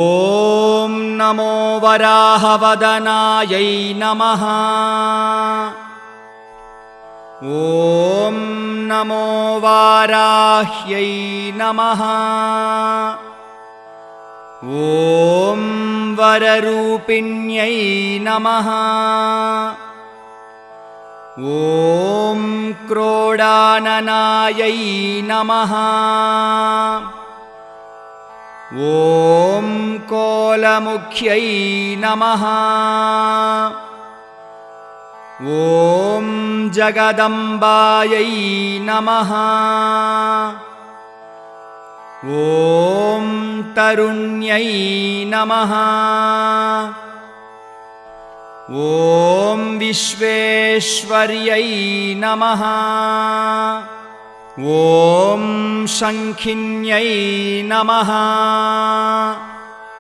ॐ नमो वराहवदनायै नमः। ॐ नमो वाराह्यै नमः। ॐ वररूपिण्यै नमः। ॐ क्रोडाननायै नमः। ॐ कोलमुख्यै नमः। ॐ जगदम्बायै नमः। ॐ तरुण्यै नमः। ॐ विश्वेश्वर्यै नमः। ॐ शङ्खिन्यै नमः।